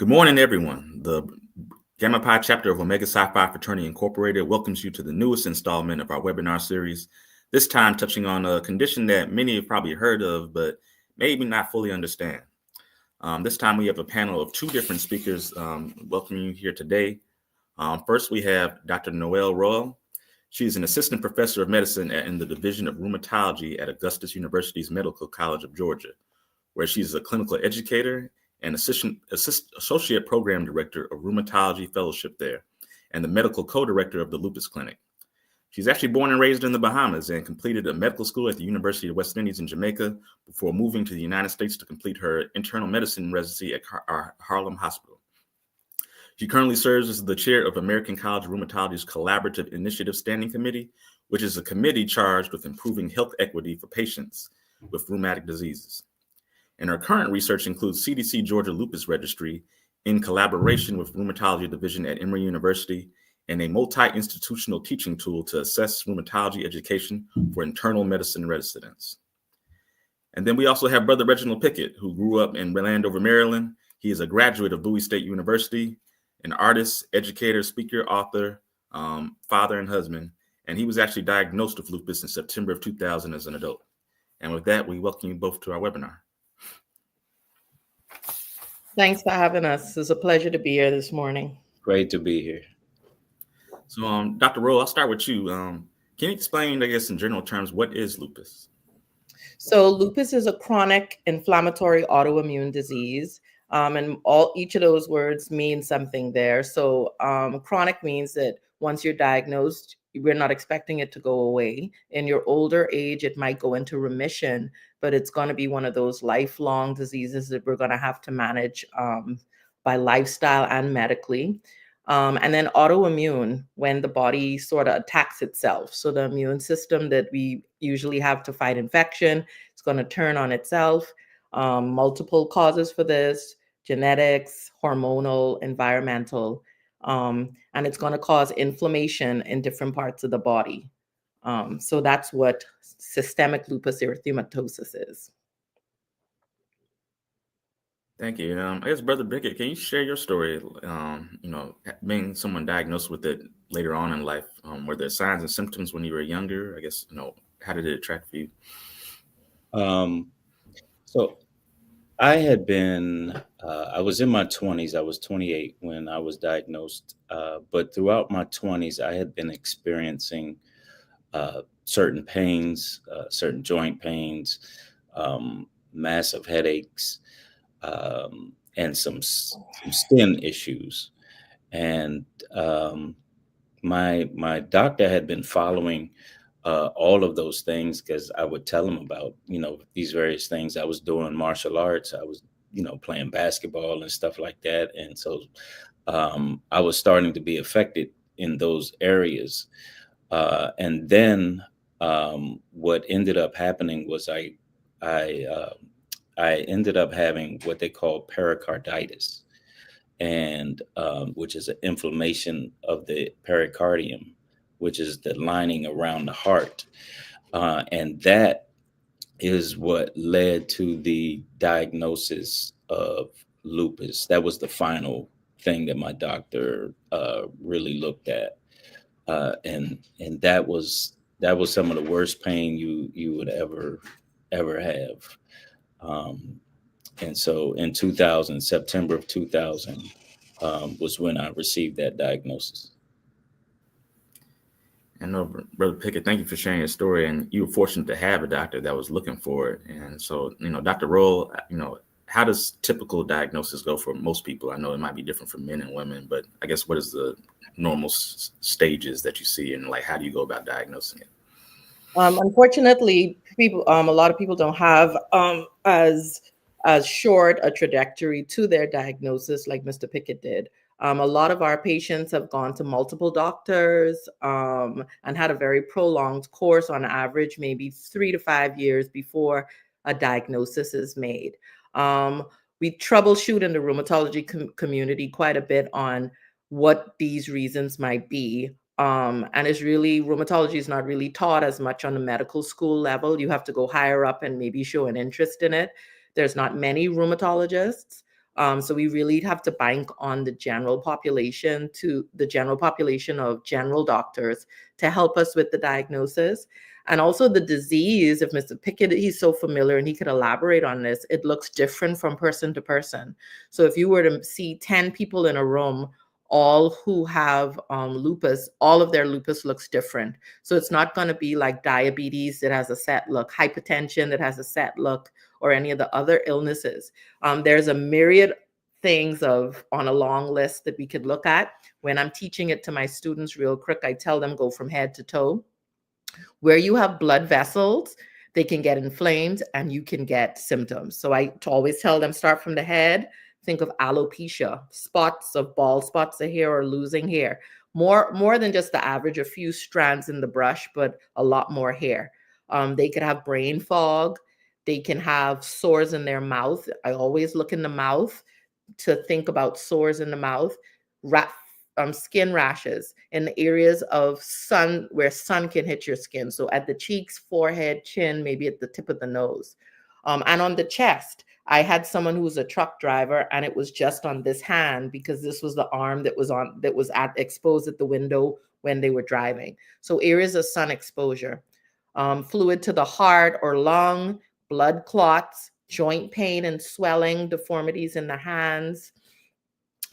Good morning, everyone. The Gamma Pi chapter of Omega Psi Phi Fraternity Incorporated welcomes you to the newest installment of our webinar series, this time touching on a condition that many have probably heard of, but maybe not fully understand. This time we have a panel of two different speakers welcoming you here today. First, we have Dr. Noelle A. She is an assistant professor of medicine in the Division of Rheumatology at Augusta University's Medical College of Georgia, where she's a clinical educator and associate program director of rheumatology fellowship there, and the medical co-director of the Lupus Clinic. She's actually born and raised in the Bahamas and completed a medical school at the University of West Indies in Jamaica before moving to the United States to complete her internal medicine residency at Harlem Hospital. She currently serves as the chair of American College of Rheumatology's Collaborative Initiative Standing Committee, which is a committee charged with improving health equity for patients with rheumatic diseases. And her current research includes CDC Georgia Lupus Registry in collaboration with Rheumatology Division at Emory University and a multi-institutional teaching tool to assess rheumatology education for internal medicine residents. And then we also have Brother Reginald Pickett, who grew up in Landover, Maryland. He is a graduate of Bowie State University, an artist, educator, speaker, author, father, and husband. And he was actually diagnosed with lupus in September of 2000 as an adult. And with that, we welcome you both to our webinar. Thanks for having us. It's a pleasure to be here this morning. Great to be here. So, Dr. Rolle, I'll start with you. Can you explain, I guess, in general terms, what is lupus? So lupus is a chronic inflammatory autoimmune disease. And each of those words mean something there. So chronic means that once you're diagnosed, we're not expecting it to go away. In your older age, it might go into remission, but it's going to be one of those lifelong diseases that we're going to have to manage by lifestyle and medically. And then autoimmune, when the body sort of attacks itself. So the immune system that we usually have to fight infection, it's going to turn on itself. Multiple causes for this: genetics, hormonal, environmental, and it's going to cause inflammation in different parts of the body. So that's what systemic lupus erythematosus is. Thank you. I guess, Brother Pickett, can you share your story, being someone diagnosed with it later on in life? Were there signs and symptoms when you were younger? I guess, how did it track for you? So I had been, I was in my 20s. I was 28 when I was diagnosed. But throughout my 20s, I had been experiencing certain pains, certain joint pains, massive headaches, and some skin issues. And my doctor had been following all of those things, because I would tell him about, these various things. I was doing martial arts. I was, playing basketball and stuff like that. And so I was starting to be affected in those areas. And then what ended up happening was I ended up having what they call pericarditis, and which is an inflammation of the pericardium, which is the lining around the heart. And that is what led to the diagnosis of lupus. That was the final thing that my doctor really looked at. And that was some of the worst pain you would ever have. And so in 2000, September of 2000, was when I received that diagnosis. I know, Brother Pickett, thank you for sharing your story. And you were fortunate to have a doctor that was looking for it. And so, Dr. Rolle, how does typical diagnosis go for most people? I know it might be different for men and women, but I guess what is the normal stages that you see, and how do you go about diagnosing it? Unfortunately, a lot of people don't have as short a trajectory to their diagnosis like Mr. Pickett did. A lot of our patients have gone to multiple doctors and had a very prolonged course, on average, maybe 3 to 5 years before a diagnosis is made. We troubleshoot in the rheumatology community quite a bit on what these reasons might be. And rheumatology is not really taught as much on the medical school level. You have to go higher up and maybe show an interest in it. There's not many rheumatologists. So we really have to bank on the general population of general doctors to help us with the diagnosis. And also the disease, if Mr. Pickett, he's so familiar and he could elaborate on this, it looks different from person to person. So if you were to see 10 people in a room, all who have lupus, all of their lupus looks different. So it's not going to be like diabetes that has a set look, hypertension that has a set look, or any of the other illnesses. There's a myriad things on a long list that we could look at. When I'm teaching it to my students real quick, I tell them go from head to toe. Where you have blood vessels, they can get inflamed and you can get symptoms. So I always tell them start from the head. Think of alopecia, bald spots of hair or losing hair. More than just the average, a few strands in the brush, but a lot more hair. They could have brain fog. They can have sores in their mouth. I always look in the mouth to think about sores in the mouth. Skin rashes in the areas of sun where sun can hit your skin. So at the cheeks, forehead, chin, maybe at the tip of the nose. And on the chest, I had someone who was a truck driver and it was just on this hand because this was the arm that was exposed at the window when they were driving. So areas of sun exposure, fluid to the heart or lung, blood clots, joint pain and swelling, deformities in the hands.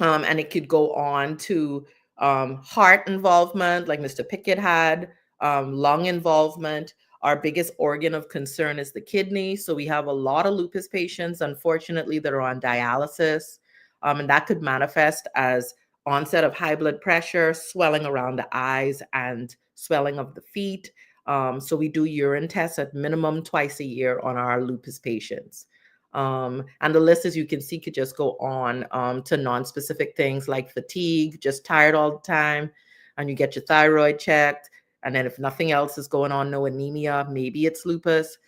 And it could go on to heart involvement, like Mr. Pickett had, lung involvement. Our biggest organ of concern is the kidney. So we have a lot of lupus patients, unfortunately, that are on dialysis. And that could manifest as onset of high blood pressure, swelling around the eyes, and swelling of the feet. So we do urine tests at minimum twice a year on our lupus patients. And the list, as you can see, could just go on to non-specific things like fatigue, just tired all the time, and you get your thyroid checked. And then if nothing else is going on, no anemia, maybe it's lupus.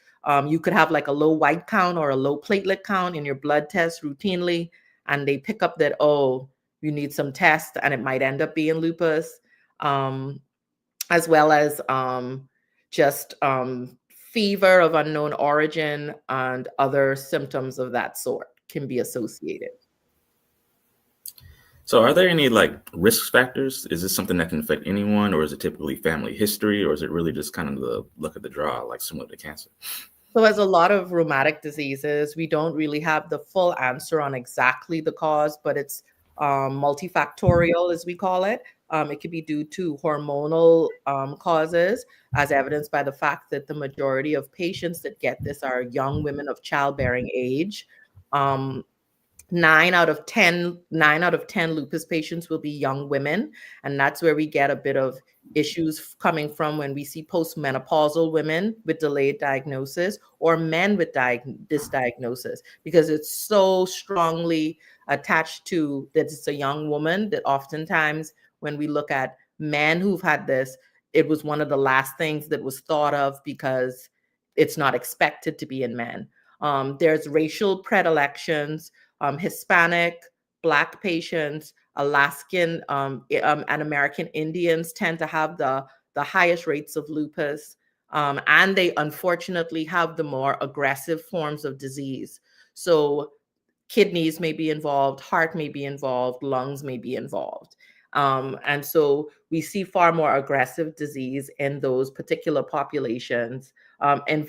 You could have like a low white count or a low platelet count in your blood test routinely, and they pick up that, oh, you need some tests, and it might end up being lupus, as well as just fever of unknown origin and other symptoms of that sort can be associated. So are there any like risk factors? Is this something that can affect anyone, or is it typically family history, or is it really just kind of the luck of the draw, like similar to cancer? So as a lot of rheumatic diseases, we don't really have the full answer on exactly the cause, but it's multifactorial, as we call it. It could be due to hormonal causes, as evidenced by the fact that the majority of patients that get this are young women of childbearing age. 9 out of 10 lupus patients will be young women. And that's where we get a bit of issues coming from when we see postmenopausal women with delayed diagnosis or men with this diagnosis, because it's so strongly attached to that it's a young woman that oftentimes when we look at men who've had this, it was one of the last things that was thought of because it's not expected to be in men. There's racial predilections. Hispanic, Black patients, Alaskan, and American Indians tend to have the highest rates of lupus. And they unfortunately have the more aggressive forms of disease. So kidneys may be involved, heart may be involved, lungs may be involved. And so we see far more aggressive disease in those particular populations. There's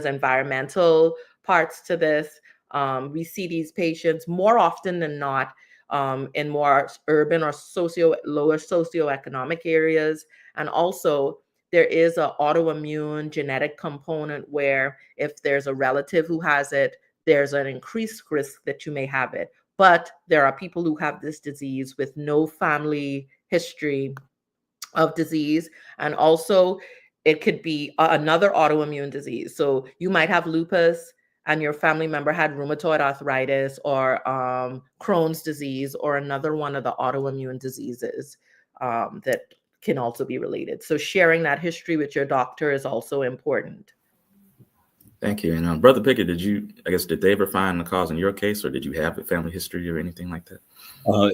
environmental parts to this. We see these patients more often than not in more urban or lower socioeconomic areas. And also there is an autoimmune genetic component where if there's a relative who has it, there's an increased risk that you may have it. But there are people who have this disease with no family history of disease. And also it could be another autoimmune disease. So you might have lupus and your family member had rheumatoid arthritis or Crohn's disease or another one of the autoimmune diseases that can also be related. So sharing that history with your doctor is also important. Thank you. And Brother Pickett, did they ever find the cause in your case, or did you have a family history or anything like that?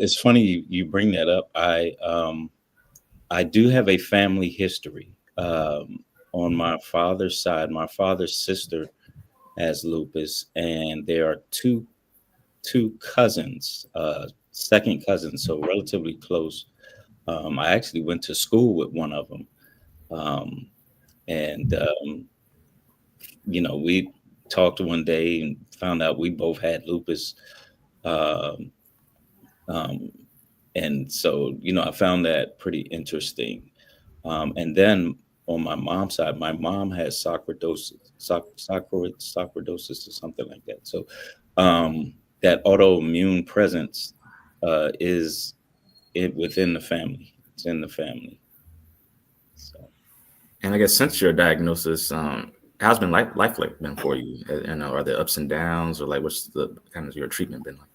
It's funny you bring that up. I do have a family history on my father's side. My father's sister has lupus, and there are two cousins, second cousins, so relatively close. I actually went to school with one of them, and we talked one day and found out we both had lupus. Um, um, and so, I found that pretty interesting. And then on my mom's side, my mom has sarcoidosis or something like that. So that autoimmune presence is it within the family. It's in the family. So And I guess since your diagnosis, how's been life like been for you? And are there ups and downs, or like what's the kind of your treatment been like?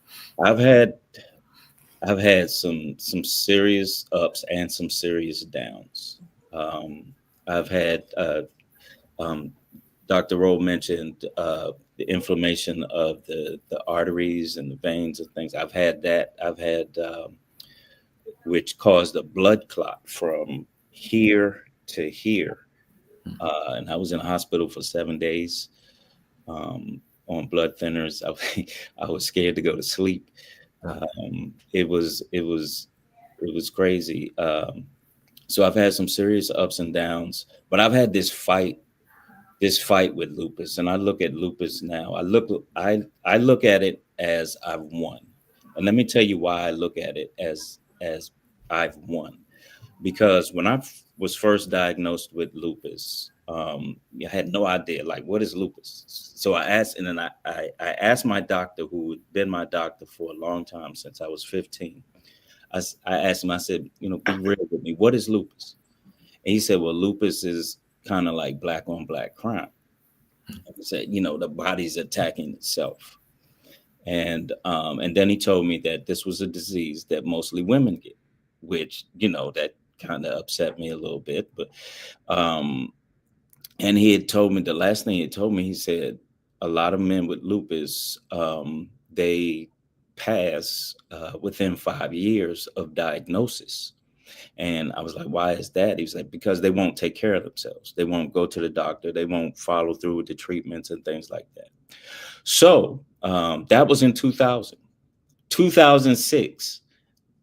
I've had some serious ups and some serious downs. I've had um, Dr. Rolle mentioned the inflammation of the arteries and the veins and things. I've had that. I've had which caused a blood clot from here to here, and I was in a hospital for 7 days on blood thinners. I was scared to go to sleep. It was crazy. So I've had some serious ups and downs, but I've had this fight with lupus, and I look at lupus now. I look at it as I've won, and let me tell you why I look at it as I've won. Because when I was first diagnosed with lupus, I had no idea, like, what is lupus? So I asked, and then I asked my doctor, who had been my doctor for a long time, since I was 15. I asked him, I said, be real with me. What is lupus? And he said, well, lupus is kind of like black on black crime. He said, the body's attacking itself. And then he told me that this was a disease that mostly women get, which, that kind of upset me a little bit. But and he had told me, the last thing he told me, he said a lot of men with lupus, they pass within 5 years of diagnosis. And I was like, why is that? He was like, because they won't take care of themselves. They won't go to the doctor. They won't follow through with the treatments and things like that. So that was in 2000. 2006,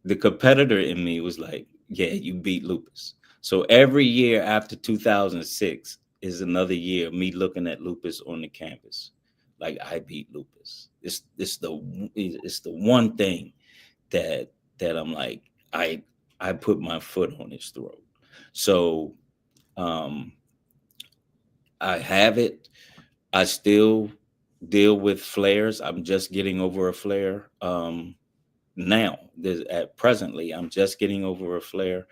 the competitor in me was like, yeah, you beat lupus. So every year after 2006 is another year of me looking at lupus on the canvas. Like, I beat lupus. It's the one thing that I'm like, I put my foot on his throat. So I have it. I still deal with flares. I'm just getting over a flare now. Presently, I'm just getting over a flare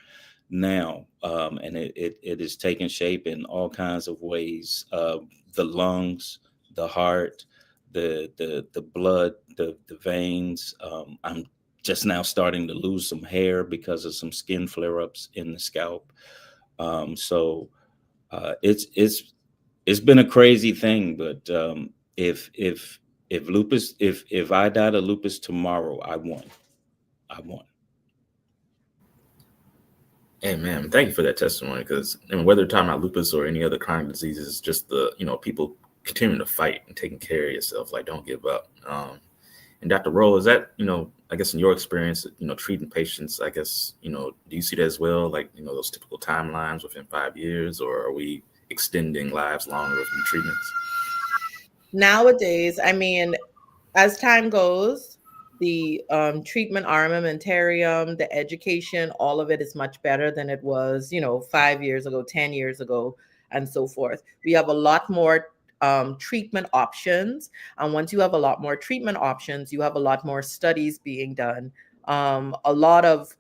now, and it is taking shape in all kinds of ways. The lungs, the heart, the blood, the veins. I'm just now starting to lose some hair because of some skin flare-ups in the scalp. So it's been a crazy thing, but if I died of lupus tomorrow, I won. Hey man, thank you for that testimony. Because whether you're talking about lupus or any other chronic diseases, just the people continuing to fight and taking care of yourself, like, don't give up. And Dr. Rolle, is that I guess in your experience, treating patients, I guess do you see that as well? Like those typical timelines within 5 years, or are we extending lives longer with new treatments? Nowadays, I mean, as time goes, the treatment armamentarium, the education, all of it is much better than it was, 5 years ago, 10 years ago, and so forth. We have a lot more treatment options. And once you have a lot more treatment options, you have a lot more studies being done. A lot of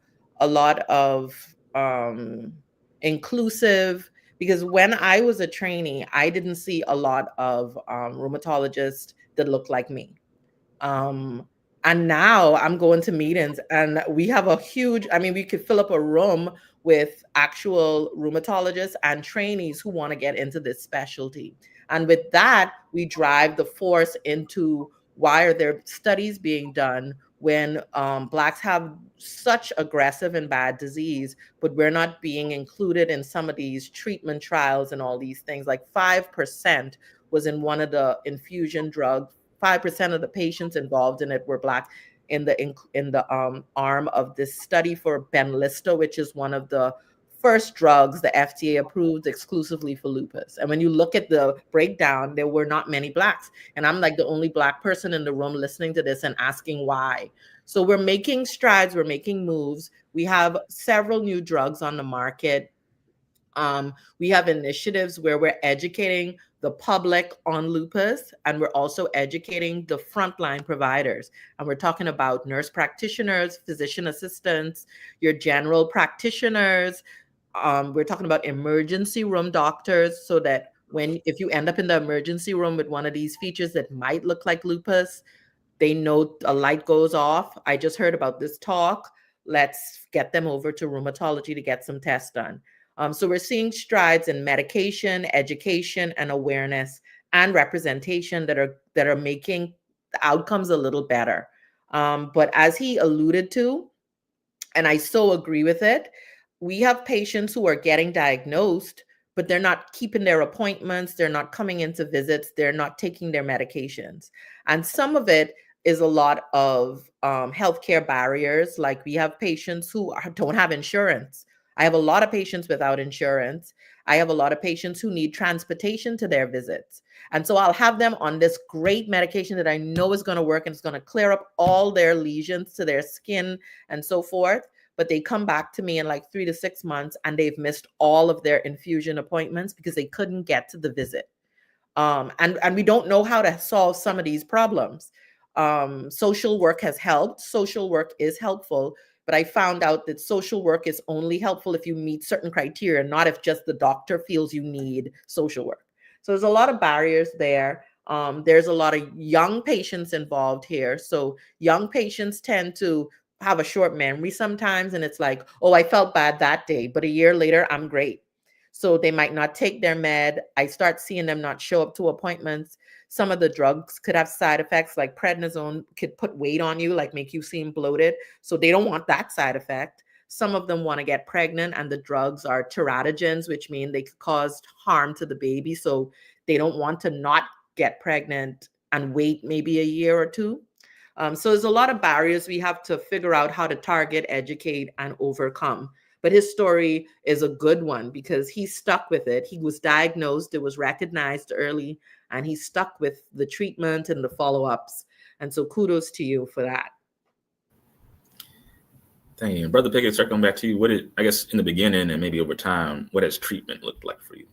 inclusive, because when I was a trainee, I didn't see a lot of rheumatologists that looked like me. And now I'm going to meetings and we have a huge, I mean, we could fill up a room with actual rheumatologists and trainees who want to get into this specialty. And with that, we drive the force into why are there studies being done when Blacks have such aggressive and bad disease, but we're not being included in some of these treatment trials and all these things. Like 5% was in one of the infusion drugs. 5% of the patients involved in it were Black in the arm of this study for Benlysta, which is one of the first drugs the FDA approved exclusively for lupus. And when you look at the breakdown, there were not many Blacks. And I'm like the only Black person in the room listening to this and asking why. So we're making strides, we're making moves. We have several new drugs on the market. We have initiatives where we're educating the public on lupus, and we're also educating the frontline providers. And we're talking about nurse practitioners, physician assistants, your general practitioners. We're talking about emergency room doctors, so that if you end up in the emergency room with one of these features that might look like lupus, they know a light goes off. I just heard about this talk. Let's get them over to rheumatology to get some tests done. So we're seeing strides in medication, education, and awareness and representation that are making the outcomes a little better. But as he alluded to, and I so agree with it, we have patients who are getting diagnosed, but they're not keeping their appointments, they're not coming into visits, they're not taking their medications. And some of it is a lot of healthcare barriers. Like, we have patients who don't have insurance. I have a lot of patients without insurance. I have a lot of patients who need transportation to their visits. And so I'll have them on this great medication that I know is going to work and it's going to clear up all their lesions to their skin and so forth. But they come back to me in like 3 to 6 months and they've missed all of their infusion appointments because they couldn't get to the visit. And we don't know how to solve some of these problems. Social work has helped. Social work is helpful. But I found out that social work is only helpful if you meet certain criteria, not if just the doctor feels you need social work. So there's a lot of barriers there. There's a lot of young patients involved here. So young patients tend to have a short memory sometimes. And it's like, oh, I felt bad that day, but a year later, I'm great. So they might not take their med. I start seeing them not show up to appointments. Some of the drugs could have side effects, like prednisone could put weight on you, like make you seem bloated. So they don't want that side effect. Some of them want to get pregnant, and the drugs are teratogens, which mean they could cause harm to the baby. So they don't want to not get pregnant and wait maybe a year or two. So there's a lot of barriers we have to figure out how to target, educate, and overcome. But his story is a good one because he stuck with it. He was diagnosed, it was recognized early, and he stuck with the treatment and the follow-ups. And so kudos to you for that. Thank you. Brother Pickett, circling back to you, I guess in the beginning and maybe over time, what has treatment looked like for you?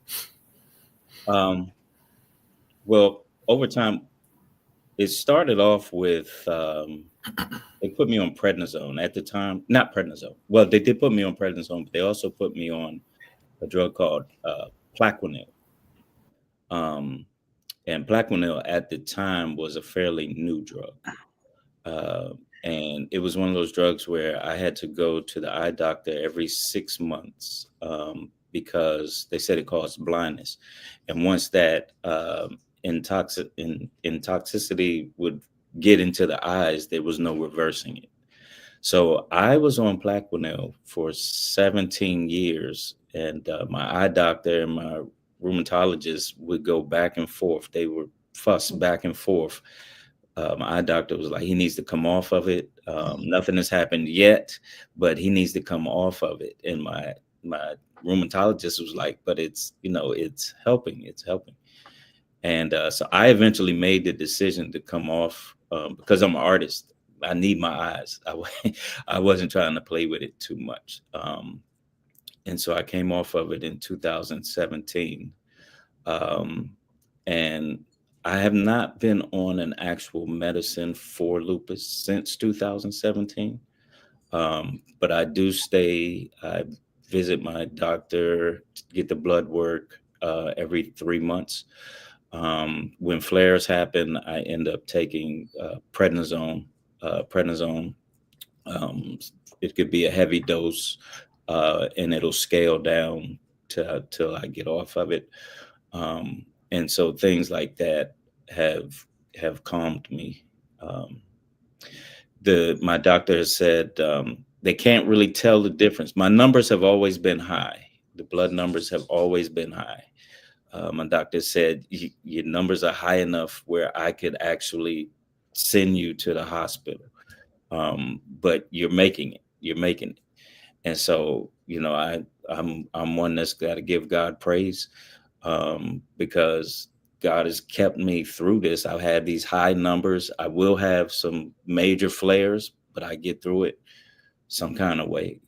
Well, over time, it started off with, they put me on prednisone at the time, not prednisone. Well, they did put me on prednisone, but they also put me on a drug called Plaquenil. And Plaquenil at the time was a fairly new drug. And it was one of those drugs where I had to go to the eye doctor every 6 months because they said it caused blindness. And once that toxicity would get into the eyes, there was no reversing it. So I was on Plaquenil for 17 years, and my eye doctor and my rheumatologist would go back and forth. They would fuss back and forth. My eye doctor was like, he needs to come off of it. Nothing has happened yet, but he needs to come off of it. And my rheumatologist was like, but it's helping. It's helping. And so I eventually made the decision to come off because I'm an artist. I need my eyes. I wasn't trying to play with it too much. And so I came off of it in 2017. And I have not been on an actual medicine for lupus since 2017. But I do I visit my doctor, get the blood work every 3 months. When flares happen, I end up taking prednisone. It could be a heavy dose, and it'll scale down till I get off of it. And so things like that have calmed me. My doctor has said they can't really tell the difference. My numbers have always been high. The blood numbers have always been high. My doctor said your numbers are high enough where I could actually send you to the hospital. But you're making it. You're making it. And so, I'm one that's got to give God praise, because God has kept me through this. I've had these high numbers. I will have some major flares, but I get through it some kind of way.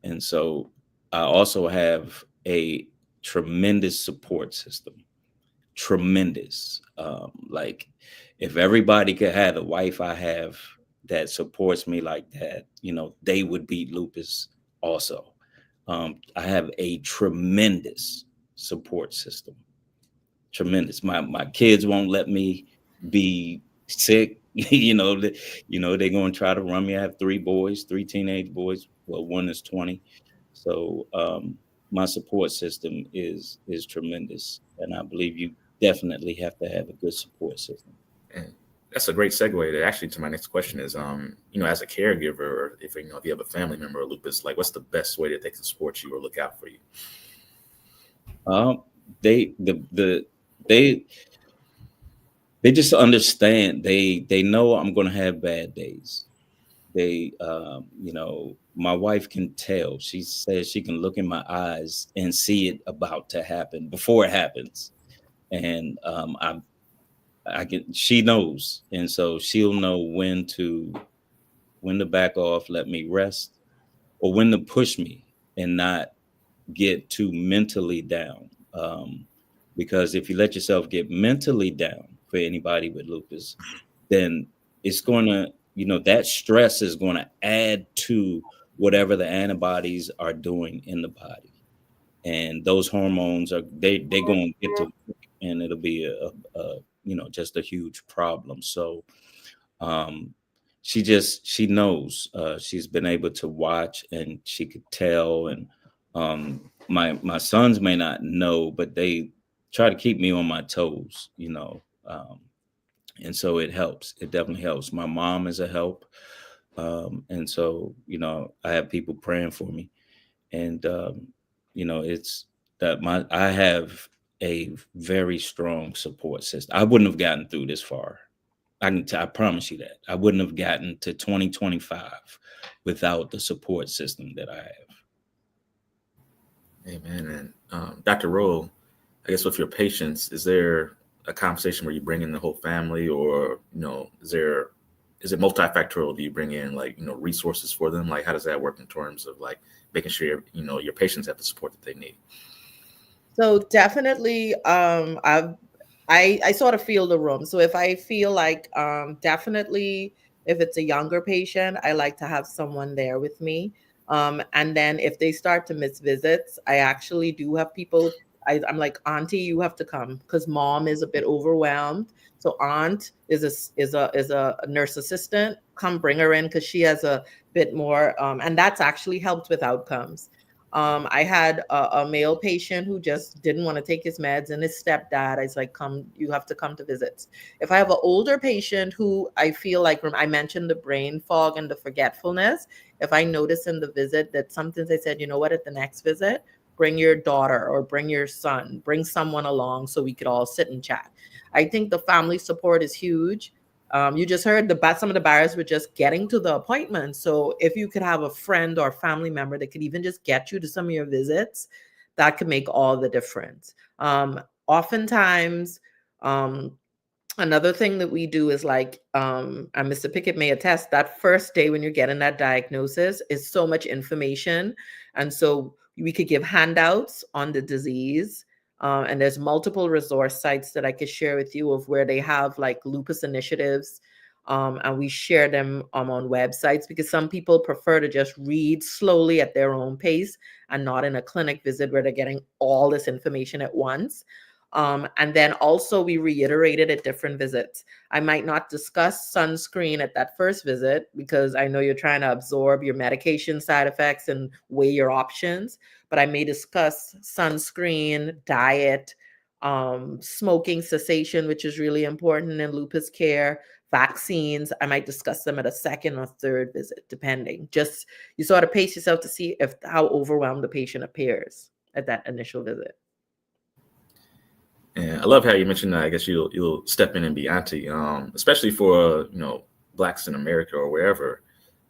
And so I also have a tremendous support system. Tremendous. Like, if everybody could have the wife I have that supports me like that, they would beat lupus also. I have a tremendous support system. Tremendous. My kids won't let me be sick. They're going to try to run me. I have 3 boys, 3 teenage boys. Well, one is 20. So my support system is tremendous, and I believe you definitely have to have a good support system. And that's a great segue to my next question is, as a caregiver, or if you have a family member with lupus, like, what's the best way that they can support you or look out for you? They just understand. They know I'm going to have bad days. They, my wife can tell. She says she can look in my eyes and see it about to happen before it happens. And she knows. And so she'll know when to back off, let me rest, or when to push me and not get too mentally down. Because if you let yourself get mentally down, for anybody with lupus, then it's going to, that stress is going to add to whatever the antibodies are doing in the body. And those hormones they're going to get to work, and it'll be just a huge problem. So she knows. She's been able to watch, and she could tell. And my sons may not know, but they try to keep me on my toes, and so it helps. It definitely helps. My mom is a help. And so, I have people praying for me, and, it's that I have a very strong support system. I wouldn't have gotten through this far. I promise you that I wouldn't have gotten to 2025 without the support system that I have. Amen. And Dr. Rolle, I guess with your patients, is there a conversation where you bring in the whole family, or is it multifactorial? Do you bring in resources for them? Like, how does that work in terms of making sure your patients have the support that they need? So definitely, I sort of feel the room. So if I feel like definitely if it's a younger patient, I like to have someone there with me. And then if they start to miss visits, I actually do have people. I'm like, Auntie, you have to come, because Mom is a bit overwhelmed. So Aunt is a nurse assistant. Come bring her in, because she has a bit more, and that's actually helped with outcomes. I had a male patient who just didn't want to take his meds, and his stepdad, I was like, come, you have to come to visits. If I have an older patient who I feel like, I mentioned the brain fog and the forgetfulness, if I notice in the visit that sometimes I said, you know what, at the next visit, bring your daughter or bring your son, bring someone along so we could all sit and chat. I think the family support is huge. You just heard some of the barriers were just getting to the appointment. So if you could have a friend or family member that could even just get you to some of your visits, that could make all the difference. Oftentimes, another thing that we do is and Mr. Pickett may attest, that first day when you're getting that diagnosis is so much information. And so we could give handouts on the disease. And there's multiple resource sites that I could share with you of where they have lupus initiatives. And we share them on websites, because some people prefer to just read slowly at their own pace and not in a clinic visit where they're getting all this information at once. And then also we reiterated at different visits. I might not discuss sunscreen at that first visit, because I know you're trying to absorb your medication side effects and weigh your options, but I may discuss sunscreen, diet, smoking cessation, which is really important in lupus care, vaccines. I might discuss them at a second or third visit, depending. Just, you sort of pace yourself to see how overwhelmed the patient appears at that initial visit. And I love how you mentioned that. I guess you'll step in and be auntie, especially for blacks in America or wherever.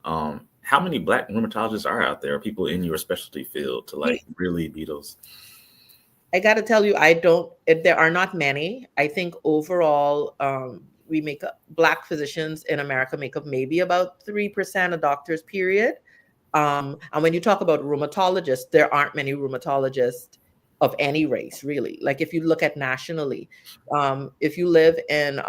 How many black rheumatologists are out there, or people in your specialty field to like really be those? I got to tell you, there are not many. I think overall, black physicians in America make up maybe about 3% of doctors, period. And when you talk about rheumatologists, there aren't many rheumatologists of any race, really. Like if you look at nationally, if you live in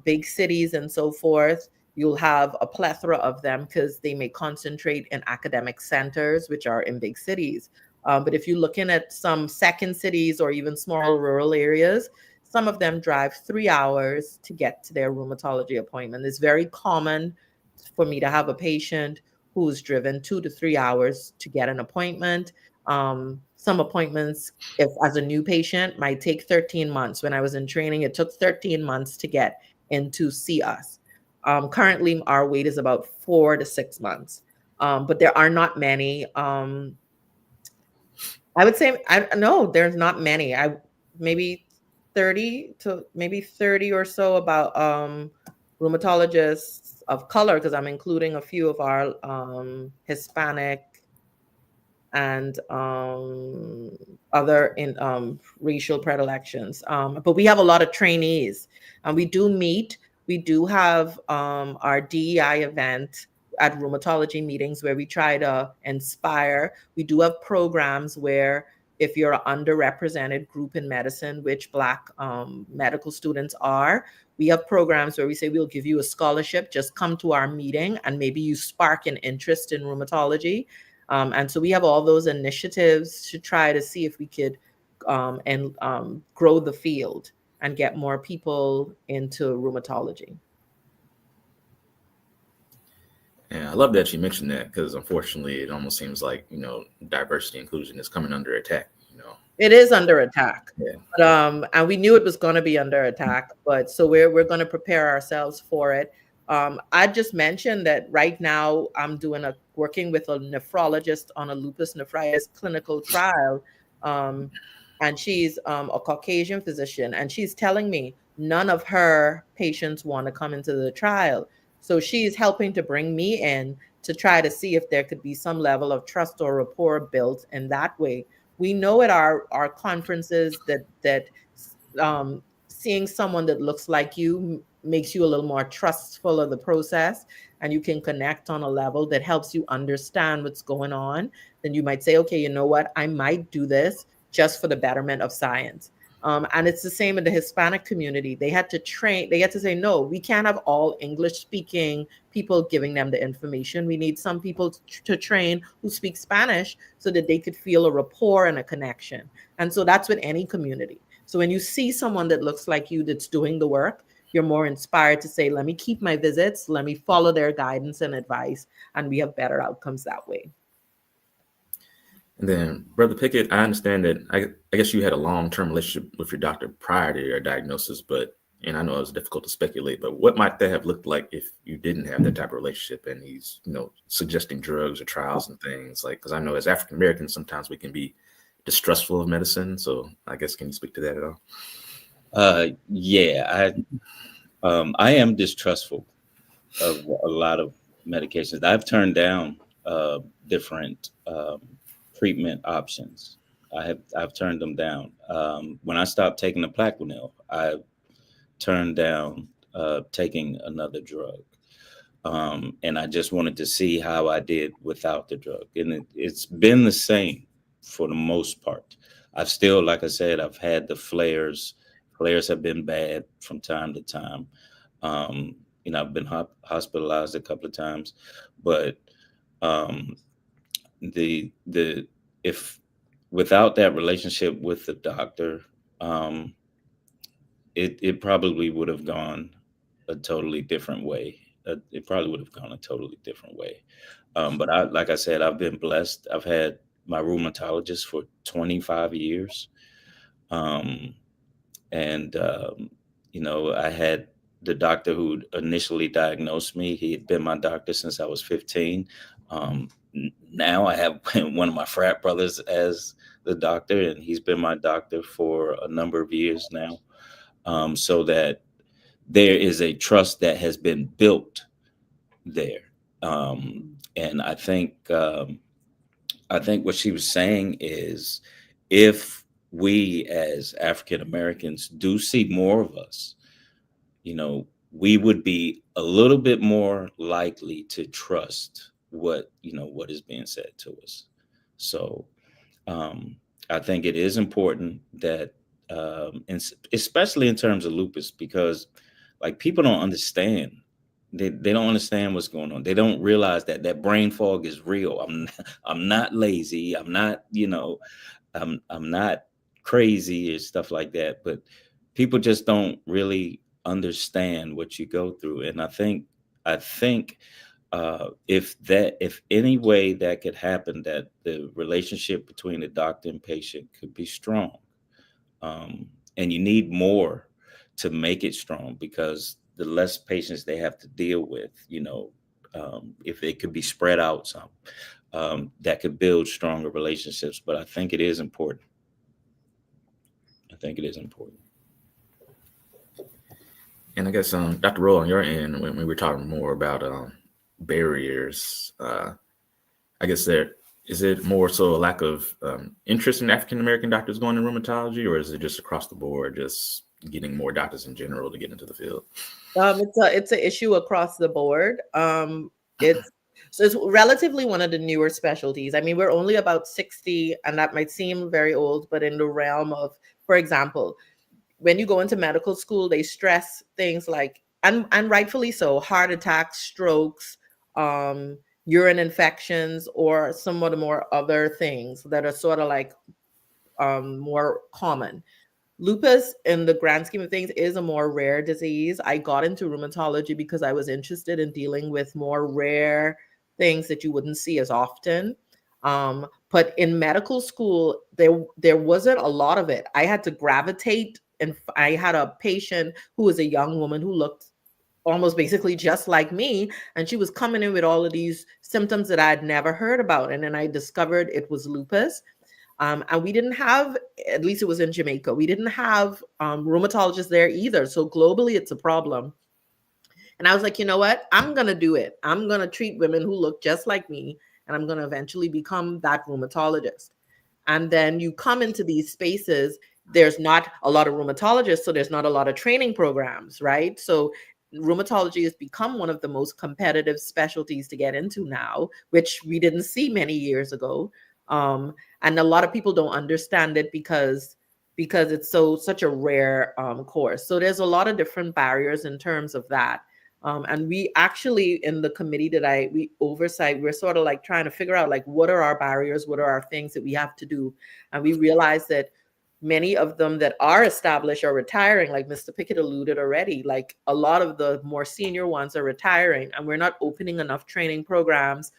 big cities and so forth, you'll have a plethora of them because they may concentrate in academic centers, which are in big cities. But if you're looking at some second cities or even small rural areas, some of them drive 3 hours to get to their rheumatology appointment. It's very common for me to have a patient who's driven 2 to 3 hours to get an appointment. Some appointments, if as a new patient, might take 13 months. When I was in training, it took 13 months to get in to see us. Currently, our wait is about 4 to 6 months, but there are not many. I would say no, there's not many. Maybe 30 or so about rheumatologists of color, because I'm including a few of our Hispanic and other in racial predilections. But we have a lot of trainees, and we do meet. We do have our DEI event at rheumatology meetings where we try to inspire. We do have programs where if you're an underrepresented group in medicine, which Black medical students are, we have programs where we say we'll give you a scholarship, just come to our meeting and maybe you spark an interest in rheumatology. And so we have all those initiatives to try to see if we could grow the field and get more people into rheumatology. Yeah, I love that you mentioned that, because unfortunately it almost seems like, diversity inclusion is coming under attack. It is under attack. Yeah. But, and we knew it was going to be under attack, but so we're going to prepare ourselves for it. I just mentioned that right now I'm working with a nephrologist on a lupus nephritis clinical trial. And she's a Caucasian physician, and she's telling me none of her patients want to come into the trial. So she's helping to bring me in to try to see if there could be some level of trust or rapport built in that way. We know at our conferences that seeing someone that looks like you makes you a little more trustful of the process, and you can connect on a level that helps you understand what's going on. Then you might say, okay, you know what, I might do this just for the betterment of science. And it's the same in the Hispanic community. They had to say, no, we can't have all English speaking people giving them the information. We need some people to train who speak Spanish so that they could feel a rapport and a connection. And so that's with any community. So when you see someone that looks like you that's doing the work, you're more inspired to say, let me keep my visits, let me follow their guidance and advice, and we have better outcomes that way. And then, Brother Pickett, I understand that I guess you had a long-term relationship with your doctor prior to your diagnosis, and I know it was difficult to speculate, but what might that have looked like if you didn't have that type of relationship and he's, suggesting drugs or trials and things like, because I know as African Americans, sometimes we can be distrustful of medicine. So I guess, can you speak to that at all? Yeah, I am distrustful of a lot of medications. I've turned down different treatment options. I've turned them down. When I stopped taking the Plaquenil, I turned down taking another drug. And I just wanted to see how I did without the drug. And it's been the same for the most part. I've still, like I said, I've had the flares. Flares have been bad from time to time. I've been hospitalized a couple of times, but if without that relationship with the doctor, it probably would have gone a totally different way. It probably would have gone a totally different way. But like I said, I've been blessed. I've had my rheumatologist for 25 years. I had the doctor who initially diagnosed me. He had been my doctor since I was 15. now I have one of my frat brothers as the doctor, and he's been my doctor for a number of years now. So that there is a trust that has been built there. And I think what she was saying is, if we as African Americans do see more of us, we would be a little bit more likely to trust what is being said to us. So I think it is important that, especially in terms of lupus, because like people don't understand. They don't understand what's going on. They don't realize that brain fog is real. I'm not lazy. I'm not, I'm not crazy or stuff like that. But people just don't really understand what you go through. And I think if any way that could happen, that the relationship between the doctor and patient could be strong. And you need more to make it strong, because the less patients they have to deal with, if it could be spread out some, that could build stronger relationships. But I think it is important. And I guess, Dr. Rolle, on your end, when we were talking more about barriers, I guess is it more so a lack of interest in African American doctors going to rheumatology, or is it just across the board, just getting more doctors in general to get into the field? It's an issue across the board. It's relatively one of the newer specialties. I mean, we're only about 60, and that might seem very old, but in the realm of, for example, when you go into medical school, they stress things like, and rightfully so, heart attacks, strokes, urine infections, or some of the more other things that are sort of like more common. Lupus, in the grand scheme of things, is a more rare disease. I got into rheumatology because I was interested in dealing with more rare things that you wouldn't see as often. But in medical school, there wasn't a lot of it. I had to gravitate, and I had a patient who was a young woman who looked almost basically just like me, and she was coming in with all of these symptoms that I had never heard about. And then I discovered it was lupus. And we didn't have, at least it was in Jamaica, we didn't have rheumatologists there either. So globally, it's a problem. And I was like, you know what? I'm going to do it. I'm going to treat women who look just like me, and I'm going to eventually become that rheumatologist. And then you come into these spaces, there's not a lot of rheumatologists, so there's not a lot of training programs, right? So rheumatology has become one of the most competitive specialties to get into now, which we didn't see many years ago. And a lot of people don't understand it because it's such a rare course. So there's a lot of different barriers in terms of that. And we actually, in the committee that we oversight, we're sort of like trying to figure out, like, what are our barriers? What are our things that we have to do? And we realize that many of them that are established are retiring, like Mr. Pickett alluded already. Like, a lot of the more senior ones are retiring, and we're not opening enough training programs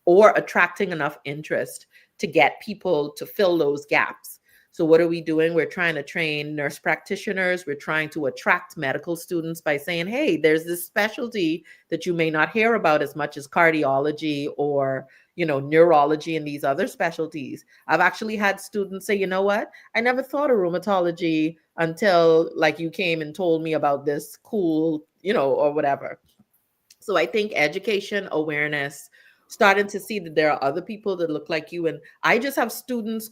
or attracting enough interest to get people to fill those gaps. So what are we doing? We're trying to train nurse practitioners. We're trying to attract medical students by saying, hey, there's this specialty that you may not hear about as much as cardiology or, neurology and these other specialties. I've actually had students say, you know what? I never thought of rheumatology until, like, you came and told me about this cool, or whatever. So I think education, awareness, starting to see that there are other people that look like you. And I just have students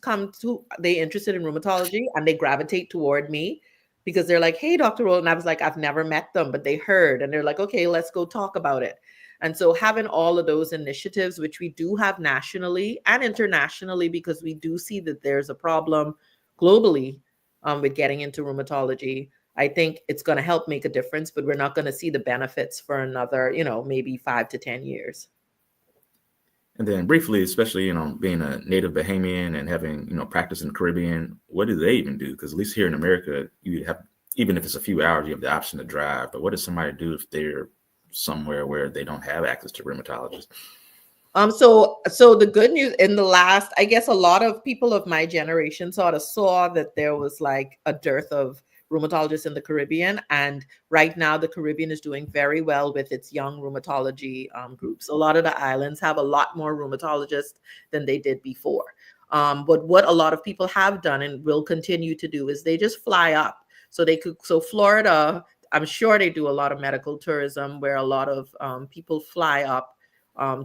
they interested in rheumatology, and they gravitate toward me because they're like, hey, Dr. Rolle. And I was like, I've never met them, but they heard, and they're like, okay, let's go talk about it. And so having all of those initiatives, which we do have nationally and internationally, because we do see that there's a problem globally with getting into rheumatology, I think it's going to help make a difference, but we're not going to see the benefits for another, maybe 5 to 10 years. And then briefly, especially, being a native Bahamian and having, practice in the Caribbean, what do they even do? Because at least here in America, you have, even if it's a few hours, you have the option to drive. But what does somebody do if they're somewhere where they don't have access to rheumatologists? So the good news in the last, I guess a lot of people of my generation sort of saw that there was like a dearth of rheumatologists in the Caribbean. And right now, the Caribbean is doing very well with its young rheumatology groups. A lot of the islands have a lot more rheumatologists than they did before. But what a lot of people have done and will continue to do is they just fly up. So Florida, I'm sure they do a lot of medical tourism where a lot of people fly up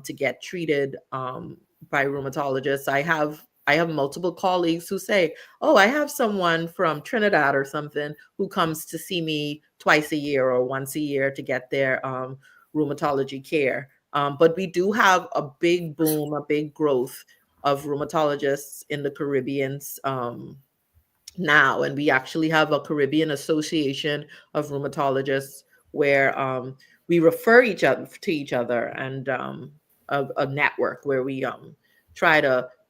to get treated by rheumatologists. I have multiple colleagues who say, "Oh, I have someone from Trinidad or something who comes to see me twice a year or once a year to get their rheumatology care." But we do have a big boom, a big growth of rheumatologists in the Caribbean now, and we actually have a Caribbean Association of Rheumatologists where we refer each other to each other, and a network where we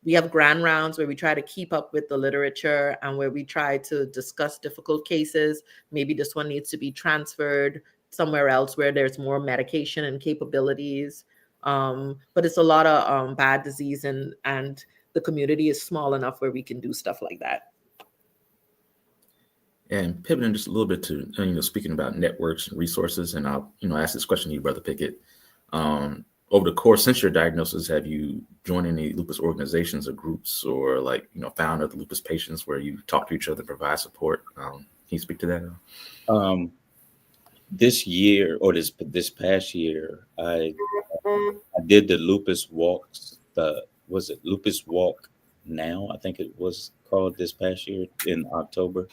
we have grand rounds where we try to keep up with the literature and where we try to discuss difficult cases. Maybe this one needs to be transferred somewhere else where there's more medication and capabilities. But it's a lot of bad disease, and the community is small enough where we can do stuff like that. And pivoting just a little bit to, speaking about networks and resources, and I'll, ask this question to you, Brother Pickett. Over the course since your diagnosis, have you joined any lupus organizations or groups, or found other lupus patients where you talk to each other, provide support? Can you speak to that? This year, or this past year, I did the lupus walks. Was it Lupus Walk Now? I think it was called this past year in October.